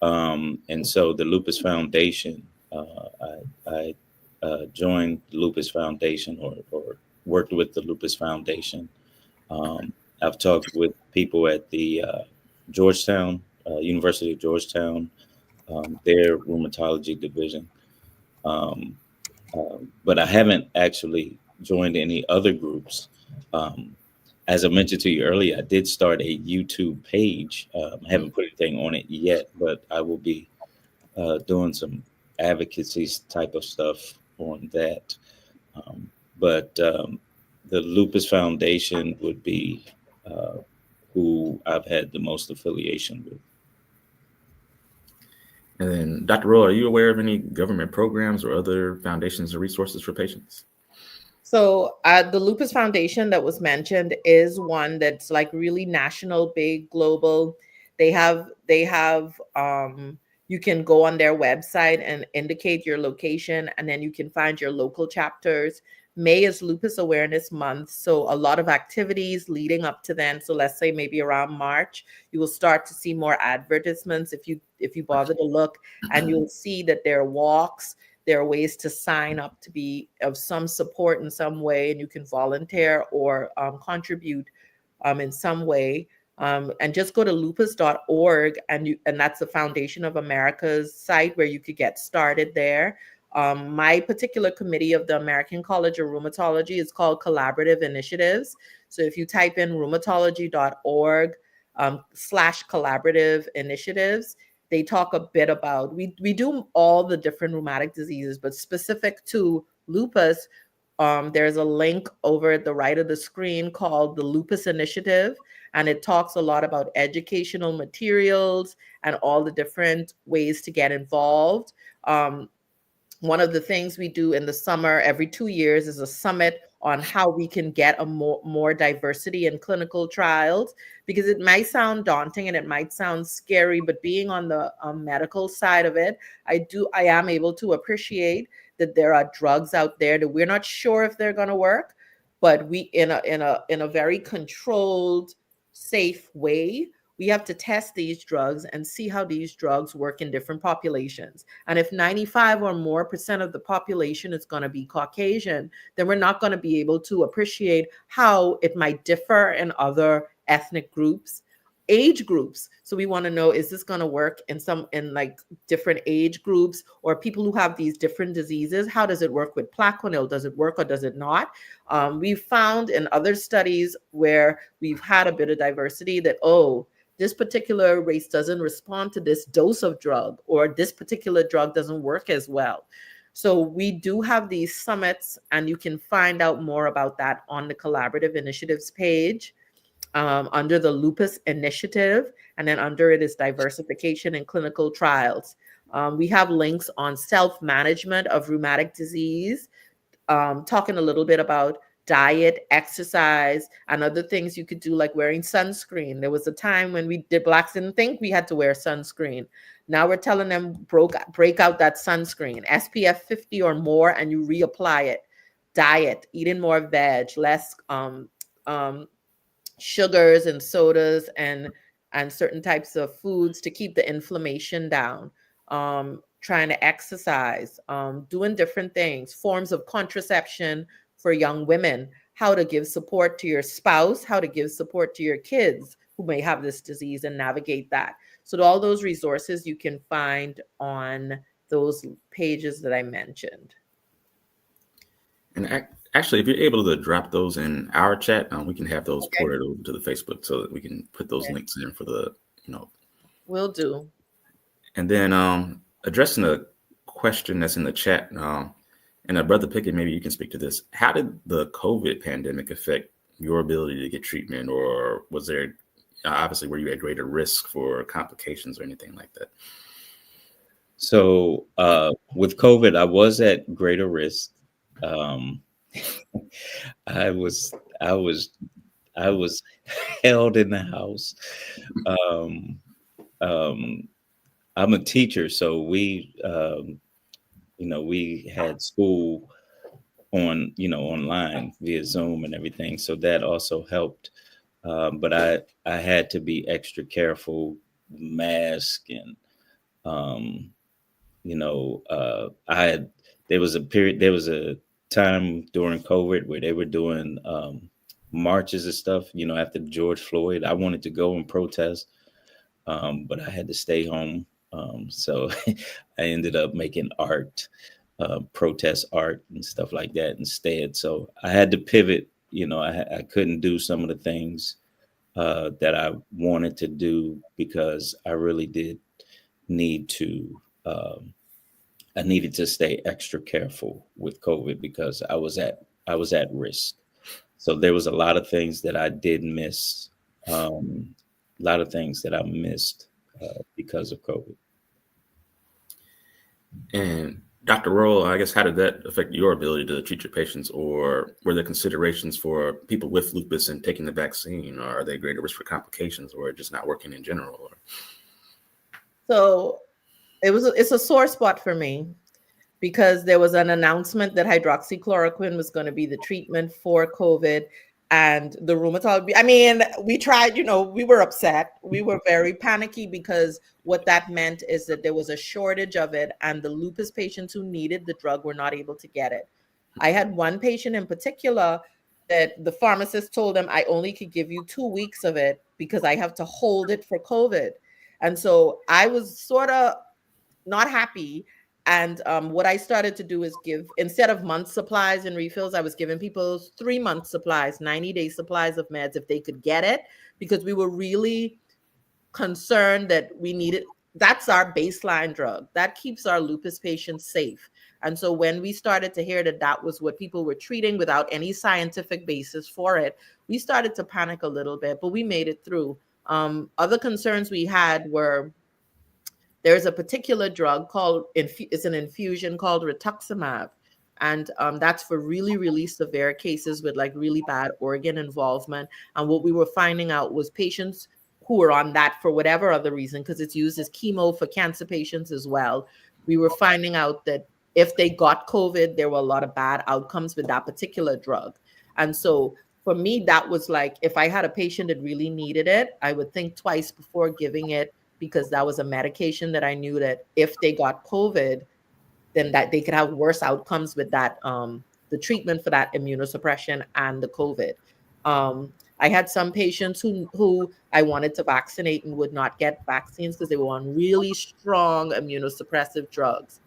And so the Lupus Foundation, I joined the Lupus Foundation or worked with the Lupus Foundation. I've talked with people at the Georgetown, University of Georgetown, their rheumatology division. But I haven't actually joined any other groups. As I mentioned to you earlier, I did start a YouTube page. I haven't put anything on it yet, but I will be doing some advocacy type of stuff on that. But the Lupus Foundation would be who I've had the most affiliation with. And then, Dr. Rolle, are you aware of any government programs or other foundations or resources for patients? So the Lupus Foundation that was mentioned is one that's like really national, big, global. They have you can go on their website and indicate your location, and then you can find your local chapters. May is Lupus Awareness Month, so a lot of activities leading up to then. So let's say maybe around March, you will start to see more advertisements if you bother to look, and you'll see that there are walks. There are ways to sign up to be of some support in some way, and you can volunteer or contribute in some way. And just go to lupus.org, and that's the Foundation of America's site where you could get started there. My particular committee of the American College of Rheumatology is called Collaborative Initiatives. So if you type in rheumatology.org /collaborative initiatives, they talk a bit about, we do all the different rheumatic diseases, but specific to lupus, there's a link over at the right of the screen called the Lupus Initiative, and it talks a lot about educational materials and all the different ways to get involved. One of the things we do in the summer every 2 years is a summit on how we can get a more diversity in clinical trials, because it might sound daunting and it might sound scary, but being on the medical side of it, I am able to appreciate that there are drugs out there that we're not sure if they're going to work, but we in a very controlled, safe way, we have to test these drugs and see how these drugs work in different populations. And if 95 or more % of the population is going to be Caucasian, then we're not going to be able to appreciate how it might differ in other ethnic groups, age groups. So we want to know, is this going to work in like different age groups or people who have these different diseases? How does it work with Plaquenil? Does it work or does it not? We've found in other studies where we've had a bit of diversity that, this particular race doesn't respond to this dose of drug, or this particular drug doesn't work as well. So we do have these summits, and you can find out more about that on the Collaborative Initiatives page. under the Lupus Initiative, and then under it is diversification in clinical trials. We have links on self-management of rheumatic disease, talking a little bit about diet, exercise, and other things you could do, like wearing sunscreen. There was a time when Blacks didn't think we had to wear sunscreen. Now we're telling them break out that sunscreen, SPF 50 or more, and you reapply it. Diet, eating more veg, less sugars and sodas and certain types of foods to keep the inflammation down. Trying to exercise, doing different things, forms of contraception for young women, how to give support to your spouse, how to give support to your kids who may have this disease and navigate that. So all those resources you can find on those pages that I mentioned. And actually, if you're able to drop those in our chat, we can have those ported over to the Facebook so that we can put those links in for the, Will do. And then addressing a question that's in the chat, and Brother Pickett, maybe you can speak to this. How did the COVID pandemic affect your ability to get treatment, or was there, obviously, were you at greater risk for complications or anything like that? So with COVID, I was at greater risk. I was held in the house. I'm a teacher, so we had school on, online via Zoom and everything. So that also helped. But I had to be extra careful, mask, and there was a time during COVID where they were doing marches and stuff, after George Floyd. I wanted to go and protest, but I had to stay home. So I ended up making art, protest art and stuff like that instead. So I had to pivot. I couldn't do some of the things that I wanted to do because I really did need to. I needed to stay extra careful with COVID because I was at risk. So there was a lot of things that I did miss. A lot of things that I missed because of COVID. And Dr. Rolle, I guess, how did that affect your ability to treat your patients, or were there considerations for people with lupus and taking the vaccine, or are they greater risk for complications, or just not working in general? So it's a sore spot for me because there was an announcement that hydroxychloroquine was going to be the treatment for COVID. And the rheumatology, we tried, we were upset. We were very panicky because what that meant is that there was a shortage of it and the lupus patients who needed the drug were not able to get it. I had one patient in particular that the pharmacist told him, I only could give you 2 weeks of it because I have to hold it for COVID. And so I was sort of not happy. And what I started to do is give, instead of month supplies and refills, I was giving people 3 month supplies, 90-day supplies of meds if they could get it, because we were really concerned that we needed, that's our baseline drug. That keeps our lupus patients safe. And so when we started to hear that that was what people were treating without any scientific basis for it, we started to panic a little bit, but we made it through. Other concerns we had were, there's a particular drug called, it's an infusion called rituximab. And that's for really, really severe cases with like really bad organ involvement. And what we were finding out was patients who were on that for whatever other reason, because it's used as chemo for cancer patients as well. We were finding out that if they got COVID, there were a lot of bad outcomes with that particular drug. And so for me, that was like, if I had a patient that really needed it, I would think twice before giving it, because that was a medication that I knew that if they got COVID, then that they could have worse outcomes with that, the treatment for that immunosuppression and the COVID. I had some patients who I wanted to vaccinate and would not get vaccines because they were on really strong immunosuppressive drugs.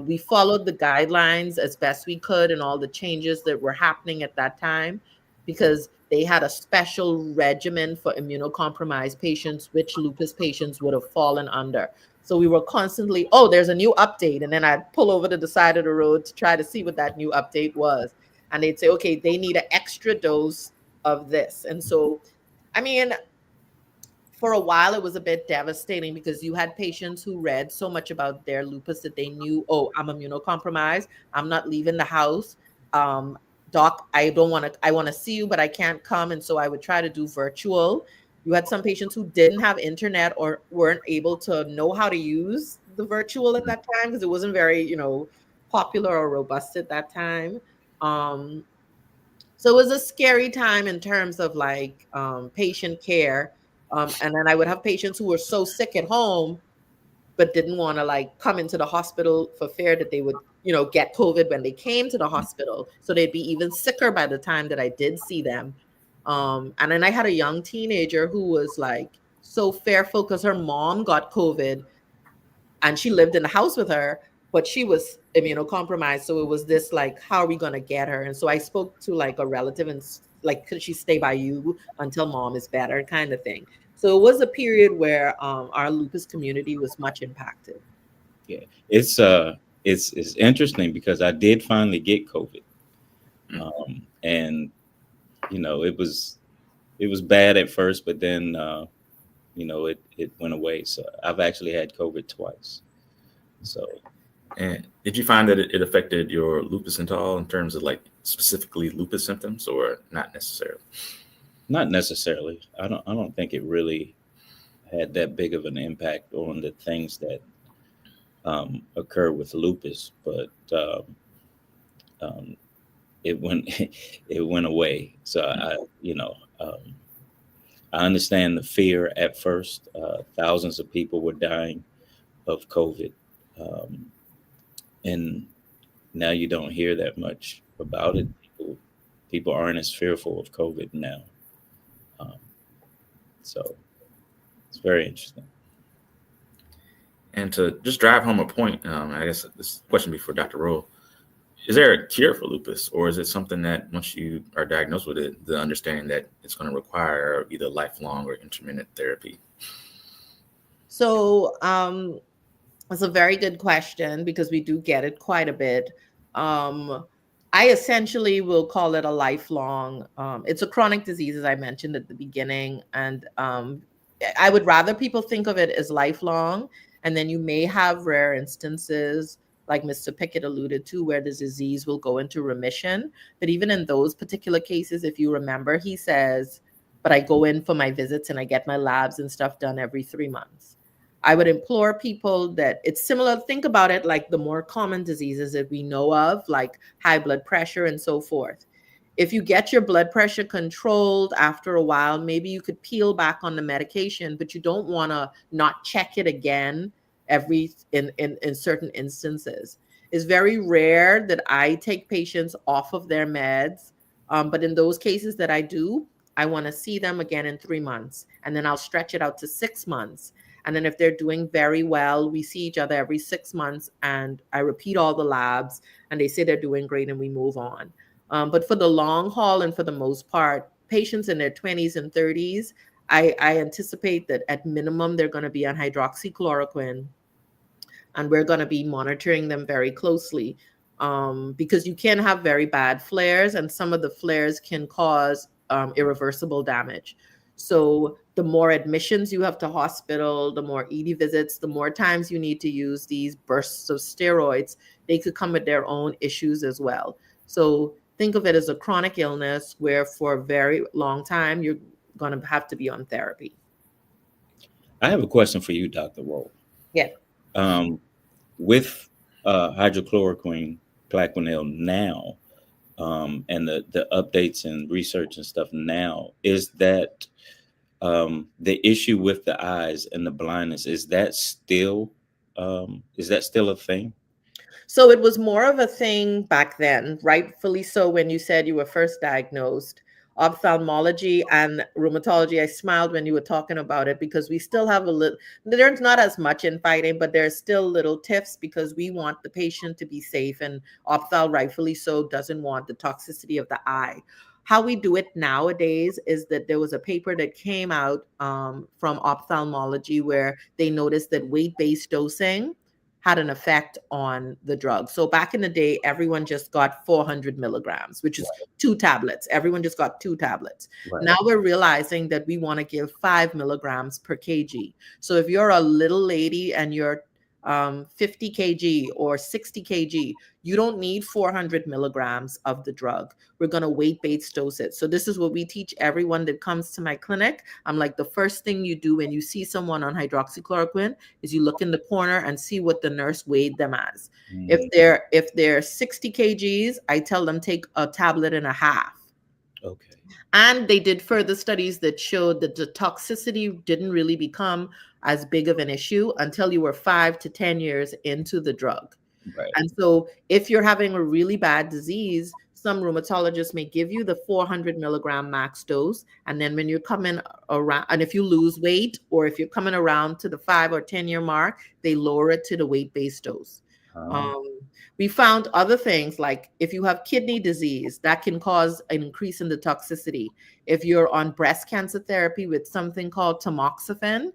We followed the guidelines as best we could and all the changes that were happening at that time, because they had a special regimen for immunocompromised patients, which lupus patients would have fallen under. So we were constantly, oh, there's a new update. And then I'd pull over to the side of the road to try to see what that new update was. And they'd say, okay, they need an extra dose of this. And so, I mean, for a while it was a bit devastating because you had patients who read so much about their lupus that they knew, oh, I'm immunocompromised, I'm not leaving the house. Doc, I don't want to, I want to see you, but I can't come. And so I would try to do virtual. You had some patients who didn't have internet or weren't able to know how to use the virtual at that time because it wasn't very, popular or robust at that time. So it was a scary time in terms of like patient care. And then I would have patients who were so sick at home, but didn't want to like come into the hospital for fear that they would, get COVID when they came to the hospital. So they'd be even sicker by the time that I did see them. And then I had a young teenager who was like so fearful because her mom got COVID and she lived in the house with her, but she was immunocompromised. So it was this like, how are we going to get her? And so I spoke to like a relative and like, could she stay by you until mom is better, kind of thing. So it was a period where our lupus community was much impacted. Yeah, it's interesting because I did finally get COVID, and it was bad at first, but then it went away. So I've actually had COVID twice. So, and did you find that it affected your lupus at all in terms of like specifically lupus symptoms, or not necessarily? Not necessarily. I don't think it really had that big of an impact on the things that occur with lupus, but it went it went away. So I understand the fear at first. Thousands of people were dying of COVID, and now you don't hear that much about it. People aren't as fearful of COVID now. So it's very interesting. And to just drive home a point, I guess this question before Dr. Rolle, is there a cure for lupus, or is it something that once you are diagnosed with it, the understanding that it's going to require either lifelong or intermittent therapy? So it's a very good question because we do get it quite a bit. I essentially will call it a lifelong, it's a chronic disease, as I mentioned at the beginning. And I would rather people think of it as lifelong. And then you may have rare instances, like Mr. Pickett alluded to, where the disease will go into remission. But even in those particular cases, if you remember, he says, but I go in for my visits and I get my labs and stuff done every 3 months. I would implore people that it's similar. Think about it like the more common diseases that we know of, like high blood pressure and so forth. If you get your blood pressure controlled after a while, maybe you could peel back on the medication, but you don't want to not check it again in certain instances. It's very rare that I take patients off of their meds, but in those cases that I do, I want to see them again in 3 months, and then I'll stretch it out to 6 months. And then if they're doing very well, we see each other every 6 months and I repeat all the labs and they say they're doing great and we move on. But for the long haul and for the most part, patients in their 20s and 30s, I anticipate that at minimum, they're going to be on hydroxychloroquine, and we're going to be monitoring them very closely because you can have very bad flares, and some of the flares can cause irreversible damage. So the more admissions you have to hospital, the more ED visits, the more times you need to use these bursts of steroids, they could come with their own issues as well. So think of it as a chronic illness where for a very long time, you're going to have to be on therapy. I have a question for you, Dr. Rolle. Yeah. With hydrochloroquine, Plaquenil now, and the updates and research and stuff now, is that the issue with the eyes and the blindness, is that still a thing? So it was more of a thing back then, rightfully so. When you said you were first diagnosed, ophthalmology and rheumatology, I smiled when you were talking about it because we still have a little, there's not as much infighting, but there's still little tiffs because we want the patient to be safe, and ophthal, rightfully so, doesn't want the toxicity of the eye. How we do it nowadays is that there was a paper that came out from ophthalmology where they noticed that weight-based dosing had an effect on the drug. So back in the day, everyone just got 400 milligrams, which is 2 tablets. Everyone just got 2 tablets. Right. Now we're realizing that we want to give 5 milligrams per kg. So if you're a little lady and you're 50 kg or 60 kg, you don't need 400 milligrams of the drug. We're going to weight-based dose it. So this is what we teach everyone that comes to my clinic. I'm like, the first thing you do when you see someone on hydroxychloroquine is you look in the corner and see what the nurse weighed them as. If they're 60 kgs, I tell them take a tablet and a half. Okay. And they did further studies that showed that the toxicity didn't really become as big of an issue until you were 5 to 10 years into the drug. Right. And so if you're having a really bad disease, some rheumatologists may give you the 400 milligram max dose. And then when you're coming around, and if you lose weight, or if you're coming around to the 5 or 10 year mark, they lower it to the weight-based dose. We found other things like if you have kidney disease, that can cause an increase in the toxicity. If you're on breast cancer therapy with something called tamoxifen,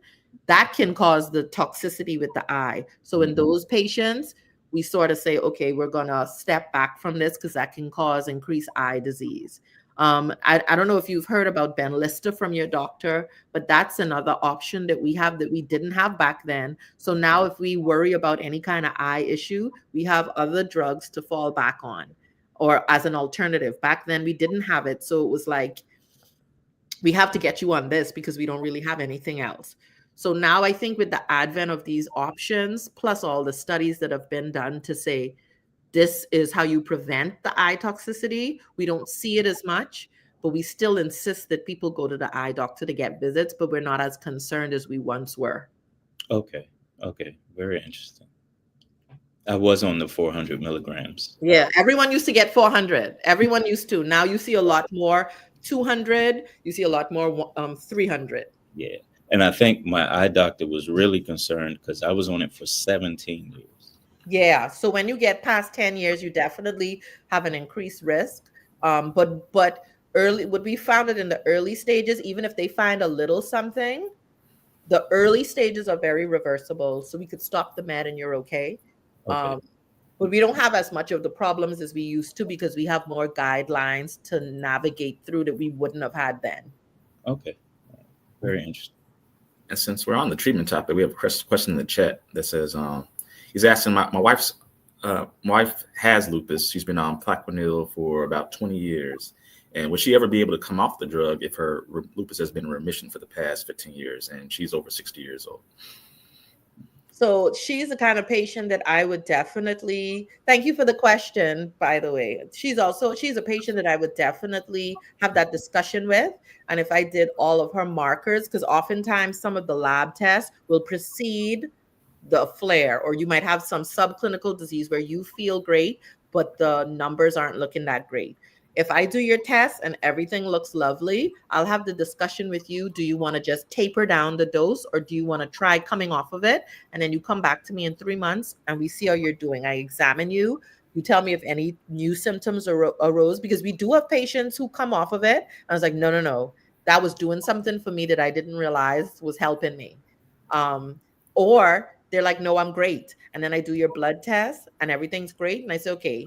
that can cause the toxicity with the eye. So in those patients, we sort of say, okay, we're going to step back from this because that can cause increased eye disease. I don't know if you've heard about Benlysta from your doctor, but that's another option that we have that we didn't have back then. So now if we worry about any kind of eye issue, we have other drugs to fall back on or as an alternative. Back then we didn't have it. So it was like, we have to get you on this because we don't really have anything else. So now I think with the advent of these options, plus all the studies that have been done to say, this is how you prevent the eye toxicity. We don't see it as much, but we still insist that people go to the eye doctor to get visits, but we're not as concerned as we once were. Okay. Very interesting. I was on the 400 milligrams. Yeah, everyone used to get 400. Everyone used to. Now you see a lot more 200. You see a lot more 300. Yeah. And I think my eye doctor was really concerned because I was on it for 17 years. Yeah. So when you get past 10 years, you definitely have an increased risk. But early, what we found it in the early stages, even if they find a little something, the early stages are very reversible. So we could stop the med and you're okay. Okay. But we don't have as much of the problems as we used to because we have more guidelines to navigate through that we wouldn't have had then. Okay. Very interesting. And since we're on the treatment topic, we have a question in the chat that says, he's asking, my wife has lupus. She's been on Plaquenil for about 20 years. And would she ever be able to come off the drug if her lupus has been in remission for the past 15 years and she's over 60 years old? So she's the kind of patient that I would definitely, thank you for the question, by the way. She's a patient that I would definitely have that discussion with. And if I did all of her markers, because oftentimes some of the lab tests will precede the flare, or you might have some subclinical disease where you feel great, but the numbers aren't looking that great. If I do your test and everything looks lovely, I'll have the discussion with you. Do you want to just taper down the dose or do you want to try coming off of it? And then you come back to me in 3 months and we see how you're doing. I examine you. You tell me if any new symptoms arose, because we do have patients who come off of it. I was like, no. That was doing something for me that I didn't realize was helping me. Or they're like, no, I'm great. And then I do your blood test and everything's great. And I say, okay,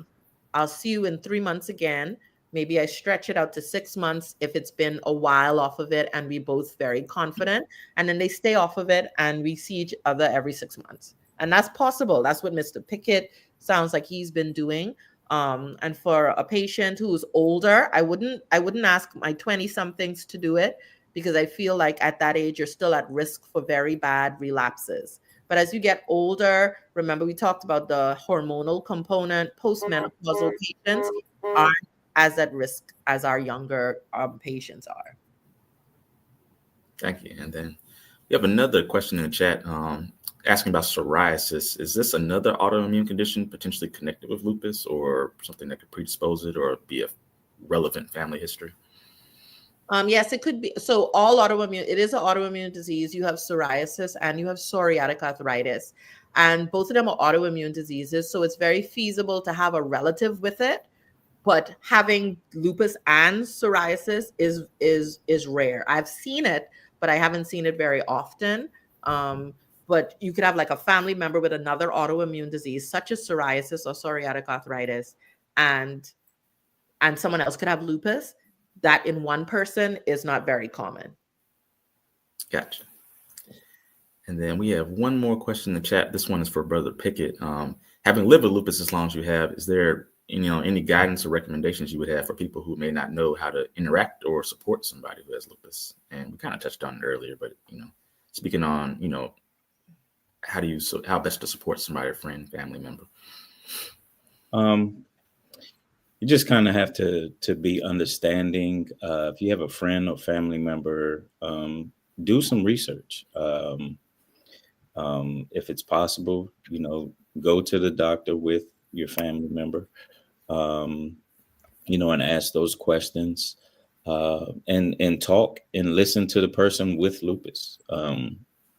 I'll see you in 3 months again. Maybe I stretch it out to 6 months if it's been a while off of it and we both very confident. And then they stay off of it and we see each other every 6 months. And that's possible. That's what Mr. Pickett sounds like he's been doing. And for a patient who's older, I wouldn't ask my 20-somethings to do it because I feel like at that age, you're still at risk for very bad relapses. But as you get older, remember we talked about the hormonal component, postmenopausal patients aren't as at risk as our younger patients are. Thank you. And then we have another question in the chat asking about psoriasis. Is this another autoimmune condition potentially connected with lupus or something that could predispose it or be a relevant family history? Yes, it could be. So all autoimmune, it is an autoimmune disease. You have psoriasis and you have psoriatic arthritis. And both of them are autoimmune diseases. So it's very feasible to have a relative with it. But having lupus and psoriasis is rare. I've seen it, but I haven't seen it very often. but you could have like a family member with another autoimmune disease, such as psoriasis or psoriatic arthritis, and someone else could have lupus. That in one person is not very common. Gotcha. And then we have one more question in the chat. This one is for Brother Pickett. Having lived with lupus as long as you have, is there any guidance or recommendations you would have for people who may not know how to interact or support somebody who has lupus? And we kind of touched on it earlier, but speaking on how best to support somebody, a friend, family member. You just kind of have to be understanding. If you have a friend or family member, do some research. If it's possible, go to the doctor with your family member, and ask those questions, and talk and listen to the person with lupus.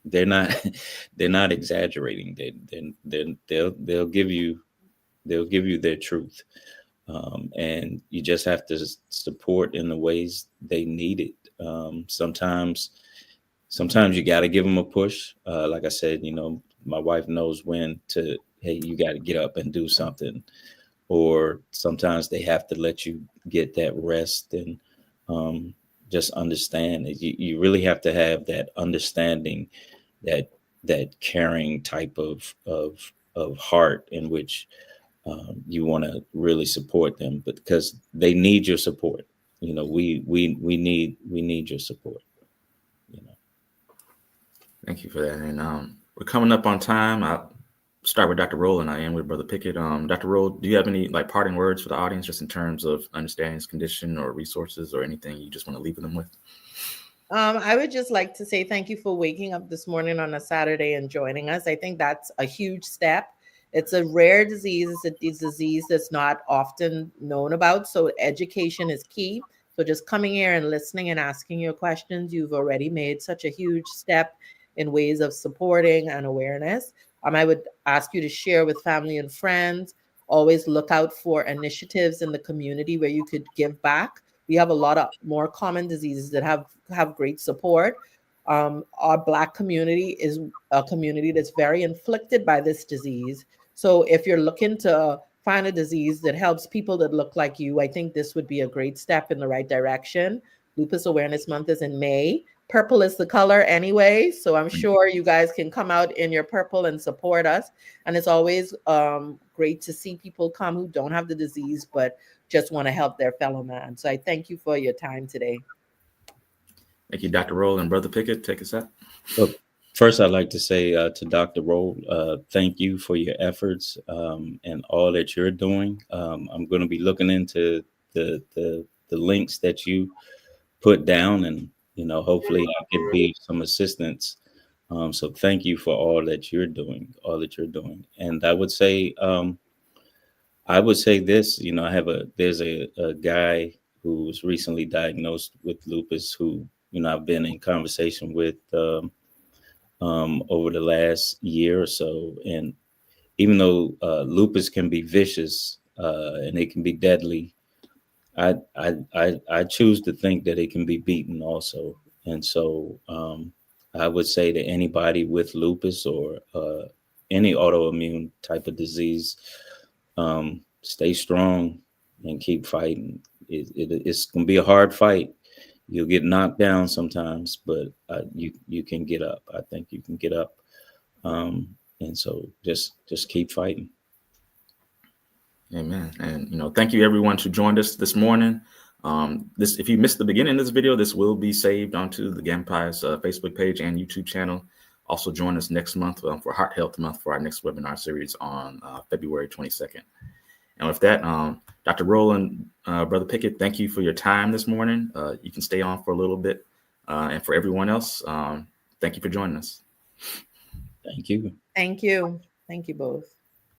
They're not exaggerating. They'll give you their truth. And you just have to support in the ways they need it. Sometimes you got to give them a push. Like I said, my wife knows when to, hey, you got to get up and do something. Or sometimes they have to let you get that rest and just understand it. You really have to have that understanding, that caring type of heart in which you want to really support them, but because they need your support. We need your support. Thank you for that. And we're coming up on time. I'll start with Dr. Rolle, and I am with Brother Pickett. Dr. Rolle, do you have any parting words for the audience, just in terms of understanding his condition or resources or anything you just want to leave them with? I would just like to say thank you for waking up this morning on a Saturday and joining us. I think that's a huge step. It's a rare disease. It's a disease that's not often known about. So education is key. So just coming here and listening and asking your questions, you've already made such a huge step in ways of supporting and awareness. I would ask you to share with family and friends. Always look out for initiatives in the community where you could give back. We have a lot of more common diseases that have great support. Our Black community is a community that's very inflicted by this disease. So if you're looking to find a disease that helps people that look like you, I think this would be a great step in the right direction. Lupus Awareness Month is in May. Purple is the color anyway, so I'm sure you guys can come out in your purple and support us. And it's always great to see people come who don't have the disease but just want to help their fellow man. So I thank you for your time today. Thank you, Dr. Rolle. And Brother Pickett, take us out. Well, first, I'd like to say to Dr. Rolle, thank you for your efforts and all that you're doing. I'm going to be looking into the links that you put down, and hopefully I could be some assistance. So thank you for all that you're doing. And I would say this. There's a guy who was recently diagnosed with lupus who I've been in conversation with over the last year or so. And even though lupus can be vicious and it can be deadly, I choose to think that it can be beaten also. And so I would say to anybody with lupus or any autoimmune type of disease, stay strong and keep fighting. It's going to be a hard fight. You'll get knocked down sometimes, but you can get up. I think you can get up. And so just keep fighting. Amen. And thank you everyone who joined us this morning. If you missed the beginning of this video, this will be saved onto the GAMPI's Facebook page and YouTube channel. Also join us next month for Heart Health Month for our next webinar series on February 22nd. And with that, Dr. Rolle and Brother Pickett, thank you for your time this morning. You can stay on for a little bit. And for everyone else, thank you for joining us. Thank you. Thank you. Thank you both.